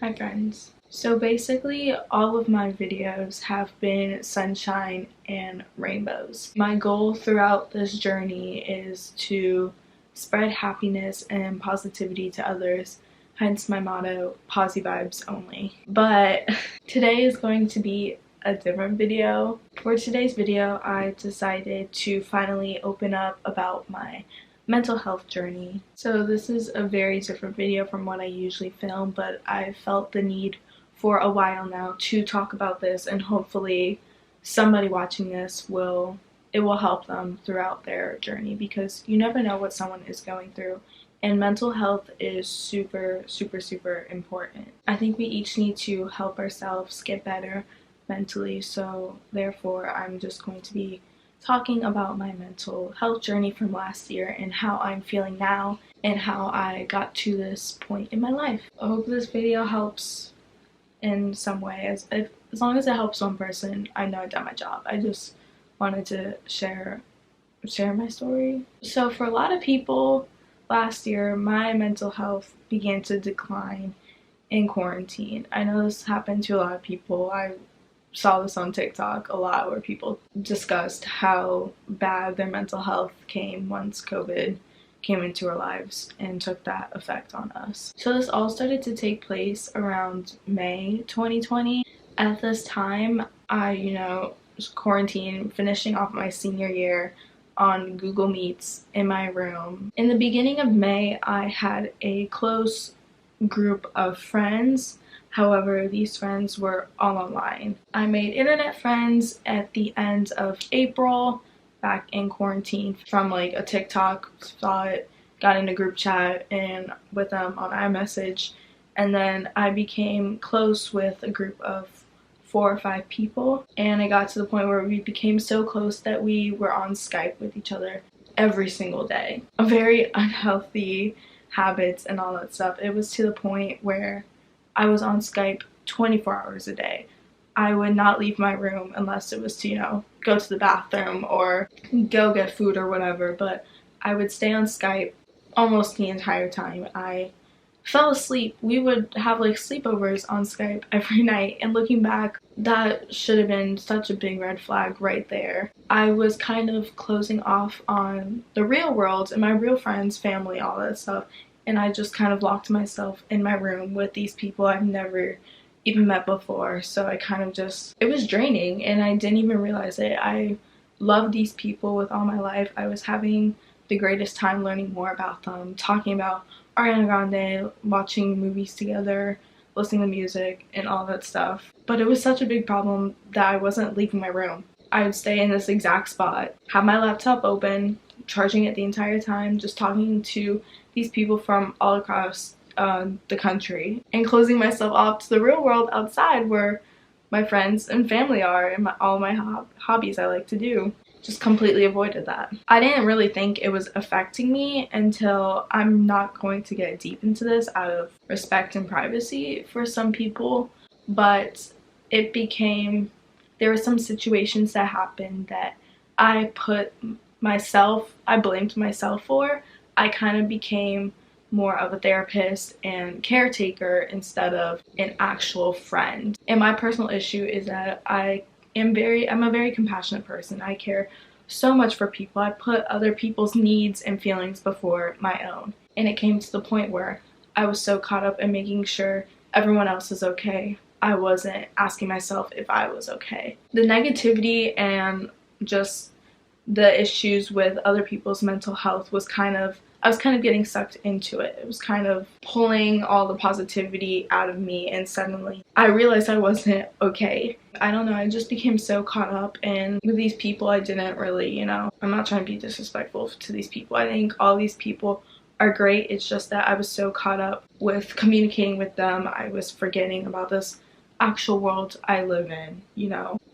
Hi friends. So basically all of my videos have been sunshine and rainbows. My goal throughout this journey is to spread happiness and positivity to others, hence my motto, Posi Vibes Only. But today is going to be a different video. For today's video, I decided to finally open up about my mental health journey. So this is a very different video from what I usually film, but I felt the need for a while now to talk about this, and hopefully somebody watching this will help them throughout their journey, because you never know what someone is going through, and mental health is super important. I think we each need to help ourselves get better mentally, so therefore I'm just going to be talking about my mental health journey from last year and how I'm feeling now and how I got to this point in my life. I hope this video helps in some way. As long as it helps one person, I know I've done my job. I just wanted to share my story. So for a lot of people last year, my mental health began to decline in quarantine. I know this happened to a lot of people. I saw this on TikTok a lot, where people discussed how bad their mental health came once COVID came into our lives and took that effect on us. So this all started to take place around May 2020. At this time, I was quarantined, finishing off my senior year on Google Meets in my room. In the beginning of May, I had a close group of friends. However, these friends were all online. I made internet friends at the end of April, back in quarantine, from like a TikTok, saw it, got in a group chat and with them on iMessage, and then I became close with a group of 4 or 5 people, and I got to the point where we became so close that we were on Skype with each other every single day. A very unhealthy habits and all that stuff. It was to the point where I was on Skype 24 hours a day. I would not leave my room unless it was to, go to the bathroom or go get food or whatever, but I would stay on Skype almost the entire time. I fell asleep. We would have like sleepovers on Skype every night, and looking back, that should have been such a big red flag right there. I was kind of closing off on the real world and my real friends, family, all that stuff, and I just kind of locked myself in my room with these people I've never even met before. So I kind of it was draining, and I didn't even realize it. I loved these people with all my life. I was having the greatest time learning more about them, talking about Ariana Grande, watching movies together, listening to music, and all that stuff. But it was such a big problem that I wasn't leaving my room. I would stay in this exact spot, have my laptop open, charging it the entire time, just talking to these people from all across the country, and closing myself off to the real world outside where my friends and family are, and all my hobbies I like to do. Just completely avoided that. I didn't really think it was affecting me until, I'm not going to get deep into this out of respect and privacy for some people, but it became, there were some situations that happened that I blamed myself for. I kind of became more of a therapist and caretaker instead of an actual friend. And my personal issue is that I'm a very compassionate person. I care so much for people. I put other people's needs and feelings before my own. And it came to the point where I was so caught up in making sure everyone else is okay, I wasn't asking myself if I was okay. The negativity and just the issues with other people's mental health was I was kind of getting sucked into it. It was kind of pulling all the positivity out of me, and suddenly I realized I wasn't okay. I don't know, I just became so caught up in with these people. I didn't really, I'm not trying to be disrespectful to these people. I think all these people are great. It's just that I was so caught up with communicating with them, I was forgetting about this actual world I live in,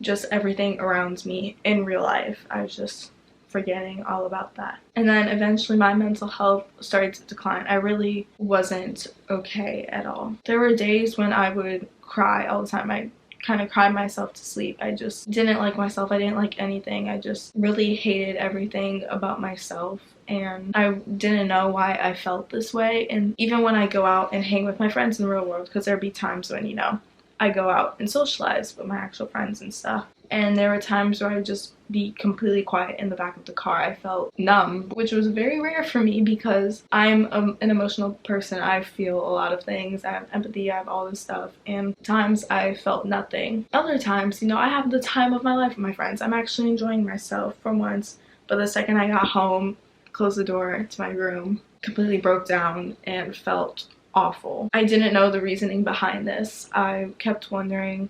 just everything around me in real life. I was just forgetting all about that. And then eventually my mental health started to decline. I really wasn't okay at all. There were days when I would cry all the time. I kind of cried myself to sleep. I just didn't like myself. I didn't like anything. I just really hated everything about myself, and I didn't know why I felt this way. And even when I go out and hang with my friends in the real world, because there'd be times when, you know, I go out and socialize with my actual friends and stuff, and there were times where I'd just be completely quiet in the back of the car. I felt numb, which was very rare for me because I'm an emotional person. I feel a lot of things. I have empathy, I have all this stuff, and times I felt nothing. Other times, you know, I have the time of my life with my friends. I'm actually enjoying myself for once, but the second I got home, closed the door to my room, completely broke down and felt awful. I didn't know the reasoning behind this. I kept wondering,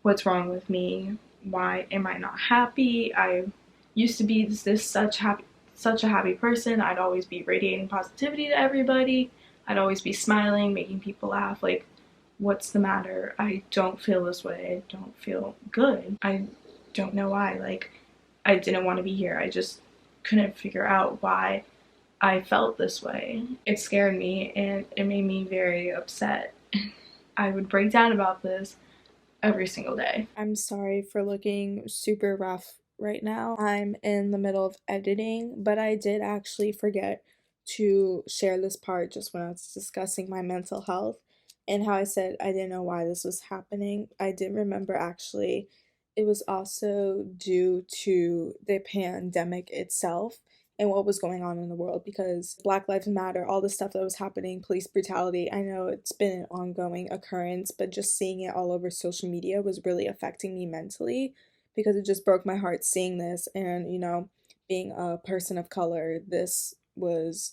what's wrong with me? Why am I not happy? I used to be such a happy person. I'd always be radiating positivity to everybody. I'd always be smiling, making people laugh. Like, what's the matter? I don't feel this way. I don't feel good. I don't know why. Like, I didn't want to be here. I just couldn't figure out why I felt this way. It scared me and it made me very upset. I would break down about this every single day. I'm sorry for looking super rough right now. I'm in the middle of editing, but I did actually forget to share this part just when I was discussing my mental health and how I said I didn't know why this was happening. I did remember actually it was also due to the pandemic itself and what was going on in the world, because Black Lives Matter, all the stuff that was happening, police brutality, I know it's been an ongoing occurrence, but just seeing it all over social media was really affecting me mentally, because it just broke my heart seeing this. And, you know, being a person of color, this was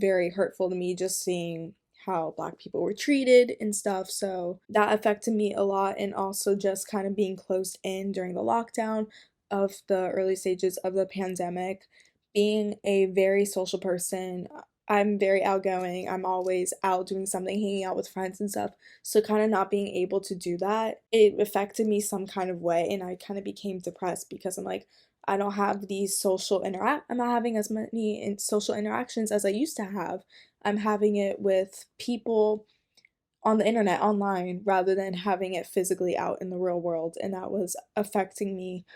very hurtful to me, just seeing how Black people were treated and stuff. So that affected me a lot. And also just kind of being closed in during the lockdown of the early stages of the pandemic. Being a very social person, I'm very outgoing. I'm always out doing something, hanging out with friends and stuff. So kind of not being able to do that, it affected me some kind of way, and I kind of became depressed because I'm like, I don't have these I'm not having as many social interactions as I used to have. I'm having it with people on the internet, online, rather than having it physically out in the real world, and that was affecting me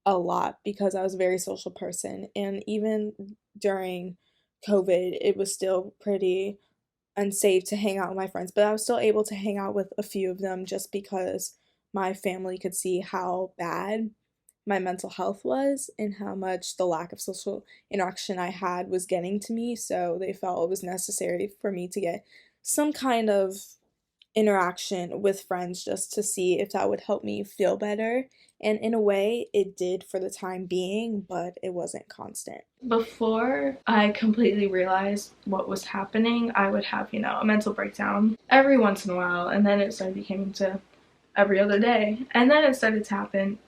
a lot because I was a very social person. And even during COVID, it was still pretty unsafe to hang out with my friends, but I was still able to hang out with a few of them just because my family could see how bad my mental health was and how much the lack of social interaction I had was getting to me. So they felt it was necessary for me to get some kind of interaction with friends just to see if that would help me feel better. And in a way, it did for the time being, but it wasn't constant. Before I completely realized what was happening, I would have, you know, a mental breakdown every once in a while, and then it started becoming to every other day. And then it started to happen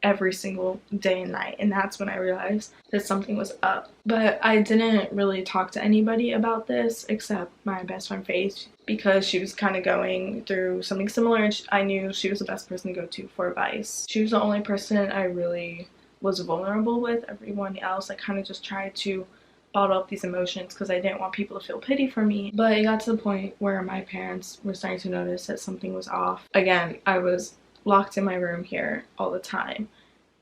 every single day and night, and that's when I realized that something was up. But I didn't really talk to anybody about this except my best friend Faith, because she was kind of going through something similar, and I knew she was the best person to go to for advice. She was the only person I really was vulnerable with. Everyone else I kind of just tried to bottle up these emotions because I didn't want people to feel pity for me. But it got to the point where my parents were starting to notice that something was off. Again, I was locked in my room here all the time,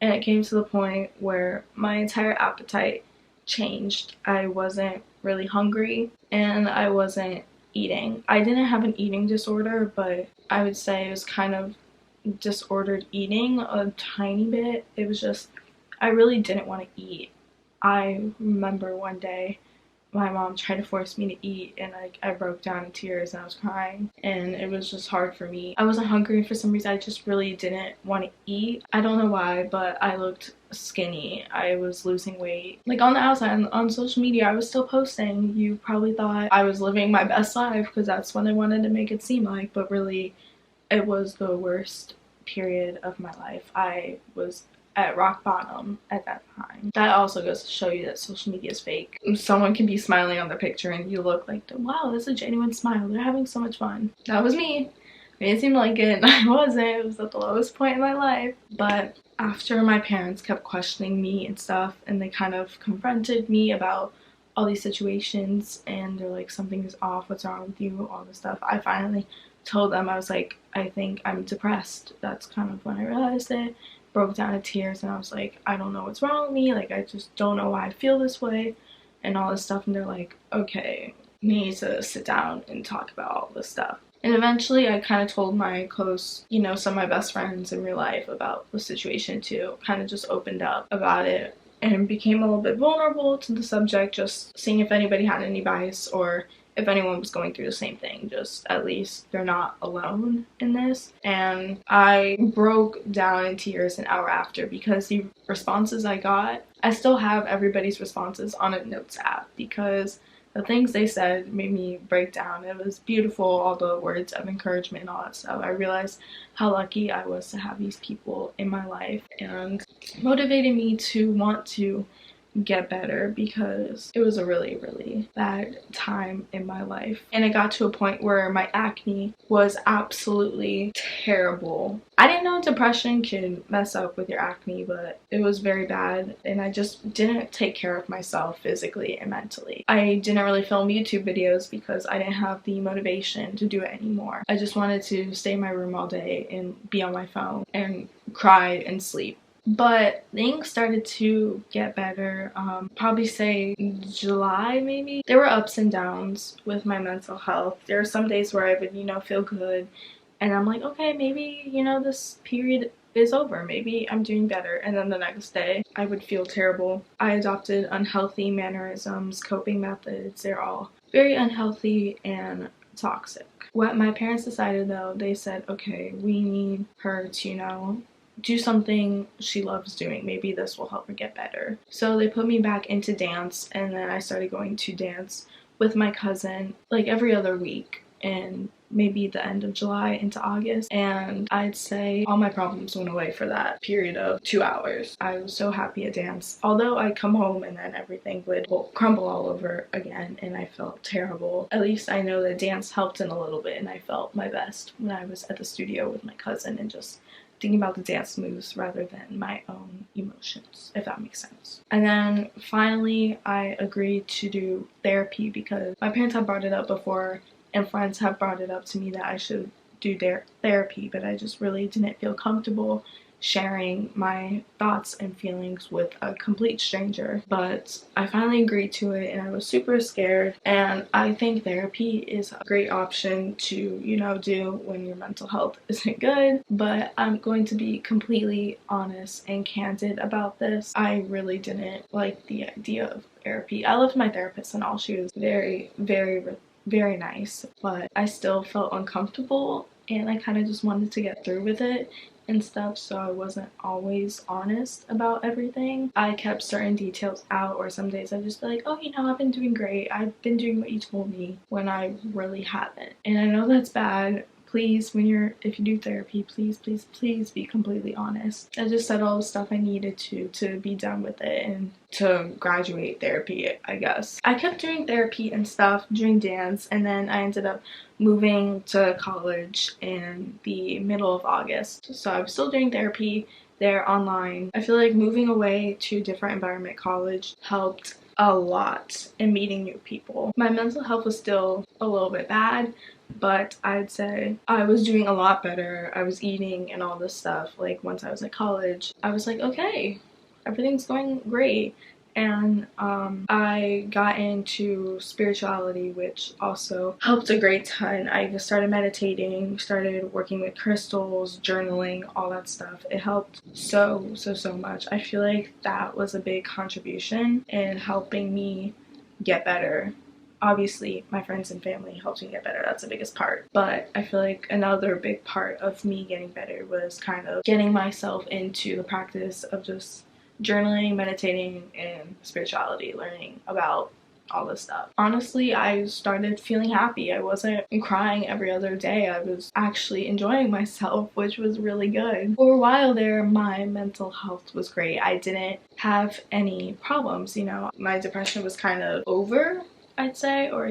and it came to the point where my entire appetite changed. I wasn't really hungry and I wasn't eating. I didn't have an eating disorder, but I would say it was kind of disordered eating a tiny bit. It was just, I really didn't want to eat. I remember one day my mom tried to force me to eat, and I broke down in tears and I was crying, and it was just hard for me. I wasn't hungry for some reason. I just really didn't want to eat. I don't know why, but I looked skinny. I was losing weight. Like on the outside, on social media, I was still posting. You probably thought I was living my best life because that's what I wanted to make it seem like, but really it was the worst period of my life. I was at rock bottom at that time. That also goes to show you that social media is fake. Someone can be smiling on their picture and you look like, wow, that's a genuine smile. They're having so much fun. That was me. It didn't seem like it. I wasn't. It was at the lowest point in my life. But after my parents kept questioning me and stuff, and they kind of confronted me about all these situations, and they're like, something is off, what's wrong with you, all this stuff, I finally told them. I was like, I think I'm depressed. That's kind of when I realized it. Broke down in tears, and I was like, I don't know what's wrong with me. Like, I just don't know why I feel this way. and all this stuff, and they're like, okay, we need to sit down and talk about all this stuff. And eventually I kind of told my close, you know, some of my best friends in real life about the situation too. Kind of just opened up about it and became a little bit vulnerable to the subject, just seeing if anybody had any advice or if anyone was going through the same thing, just at least they're not alone in this. And I broke down in tears an hour after because the responses I got, I still have everybody's responses on a notes app because the things they said made me break down. It was beautiful, all the words of encouragement and all that stuff. I realized how lucky I was to have these people in my life and motivated me to want to get better because it was a really, really bad time in my life. And it got to a point where my acne was absolutely terrible. I didn't know depression can mess up with your acne, but it was very bad, and I just didn't take care of myself physically and mentally. I didn't really film YouTube videos because I didn't have the motivation to do it anymore. I just wanted to stay in my room all day and be on my phone and cry and sleep. But things started to get better, probably say July maybe. There were ups and downs with my mental health. There were some days where I would, you know, feel good and I'm like, okay, maybe, you know, this period is over. Maybe I'm doing better. And then the next day I would feel terrible. I adopted unhealthy mannerisms, coping methods. They're all very unhealthy and toxic. What my parents decided though, they said, okay, we need her to, you know, do something she loves doing. Maybe this will help her get better. So they put me back into dance, and then I started going to dance with my cousin like every other week in maybe the end of July into August, and I'd say all my problems went away for that period of 2 hours. I was so happy at dance, although I'd come home and then everything would crumble all over again and I felt terrible. At least I know that dance helped in a little bit, and I felt my best when I was at the studio with my cousin and just thinking about the dance moves rather than my own emotions, if that makes sense. And then finally I agreed to do therapy because my parents had brought it up before and friends have brought it up to me that I should do therapy, but I just really didn't feel comfortable sharing my thoughts and feelings with a complete stranger. But I finally agreed to it and I was super scared, and I think therapy is a great option to, you know, do when your mental health isn't good. But I'm going to be completely honest and candid about this. I really didn't like the idea of therapy. I loved my therapist and all. She was very, very, very nice, but I still felt uncomfortable and I kind of just wanted to get through with it and stuff, so I wasn't always honest about everything. I kept certain details out, or some days I'd just be like, oh, you know, I've been doing great, I've been doing what you told me, when I really haven't. And I know that's bad. Please, if you do therapy, please, please, please be completely honest. I just said all the stuff I needed to be done with it and to graduate therapy, I guess. I kept doing therapy and stuff, doing dance, and then I ended up moving to college in the middle of August. So I'm still doing therapy there online. I feel like moving away to a different environment, college, helped a lot in meeting new people. My mental health was still a little bit bad, but I'd say I was doing a lot better. I was eating and all this stuff. Like once I was at college, I was like, okay, everything's going great. And I got into spirituality, which also helped a great ton. I started meditating, started working with crystals, journaling, all that stuff. It helped so much. I feel like that was a big contribution in helping me get better. Obviously, my friends and family helped me get better. That's the biggest part. But I feel like another big part of me getting better was kind of getting myself into the practice of just journaling, meditating, and spirituality, learning about all this stuff. Honestly, I started feeling happy. I wasn't crying every other day. I was actually enjoying myself, which was really good. For a while there, my mental health was great. I didn't have any problems, you know. My depression was kind of over, I'd say, or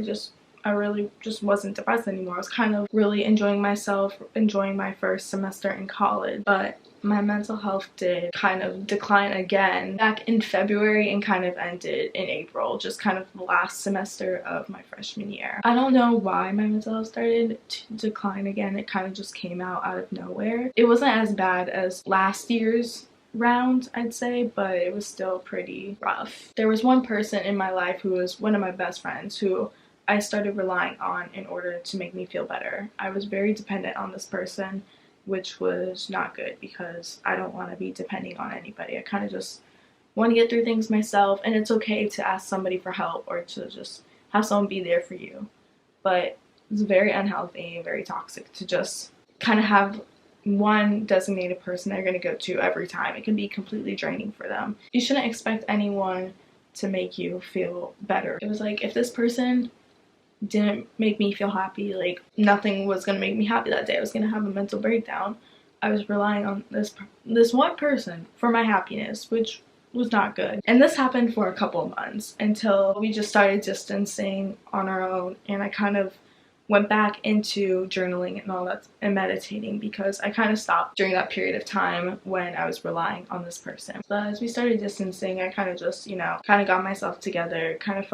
I really just wasn't depressed anymore. I was kind of really enjoying myself, enjoying my first semester in college. But my mental health did kind of decline again back in February and kind of ended in April, just kind of the last semester of my freshman year. I don't know why my mental health started to decline again. It kind of just came out of nowhere. It wasn't as bad as last year's round, I'd say, but it was still pretty rough. There was one person in my life who was one of my best friends who I started relying on in order to make me feel better. I was very dependent on this person, which was not good because I don't want to be depending on anybody. I kind of just want to get through things myself, and it's okay to ask somebody for help or to just have someone be there for you. But it's very unhealthy, very toxic to just kind of have one designated person they're going to go to every time. It can be completely draining for them. You shouldn't expect anyone to make you feel better. It was like, if this person didn't make me feel happy, like nothing was going to make me happy that day. I was going to have a mental breakdown. I was relying on this one person for my happiness, which was not good. And this happened for a couple of months until we just started distancing on our own, and I kind of went back into journaling and all that and meditating because I kind of stopped during that period of time when I was relying on this person. But as we started distancing, I kind of just, kind of got myself together, kind of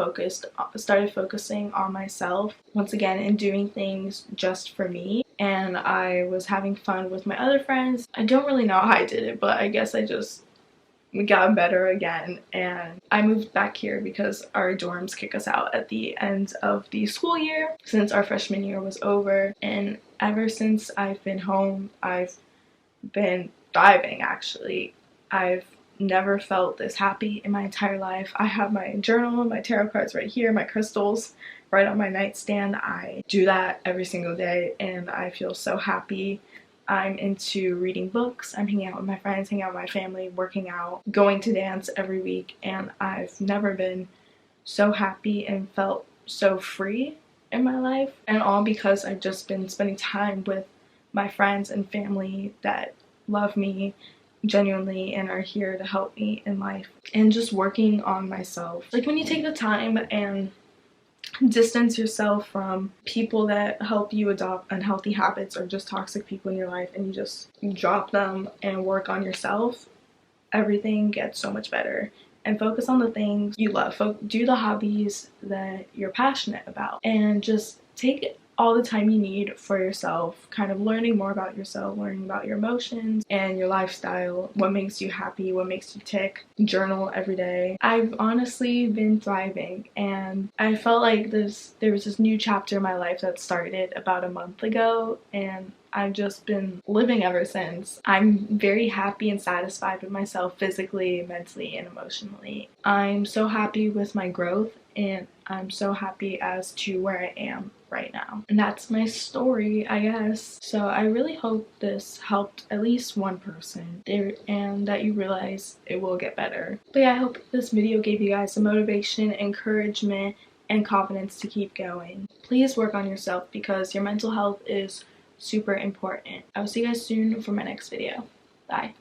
started focusing on myself once again and doing things just for me. And I was having fun with my other friends. I don't really know how I did it, but I guess we got better again, and I moved back here because our dorms kick us out at the end of the school year since our freshman year was over. And ever since I've been home, I've been thriving, actually. I've never felt this happy in my entire life. I have my journal, my tarot cards right here, my crystals right on my nightstand. I do that every single day and I feel so happy. I'm into reading books, I'm hanging out with my friends, hanging out with my family, working out, going to dance every week, and I've never been so happy and felt so free in my life. And all because I've just been spending time with my friends and family that love me genuinely and are here to help me in life, and just working on myself. Like, when you take the time and distance yourself from people that help you adopt unhealthy habits or just toxic people in your life, and you just drop them and work on yourself, everything gets so much better. And focus on the things you love. Do the hobbies that you're passionate about, and just take all the time you need for yourself, kind of learning more about yourself, learning about your emotions and your lifestyle, what makes you happy, what makes you tick. Journal every day. I've honestly been thriving, and I felt like there was this new chapter in my life that started about a month ago, and I've just been living ever since. I'm very happy and satisfied with myself physically, mentally, and emotionally. I'm so happy with my growth, and I'm so happy as to where I am right now. And that's my story, I guess. So I really hope this helped at least one person there, and that you realize it will get better. But yeah, I hope this video gave you guys some motivation, encouragement, and confidence to keep going. Please work on yourself because your mental health is super important. I will see you guys soon for my next video. Bye.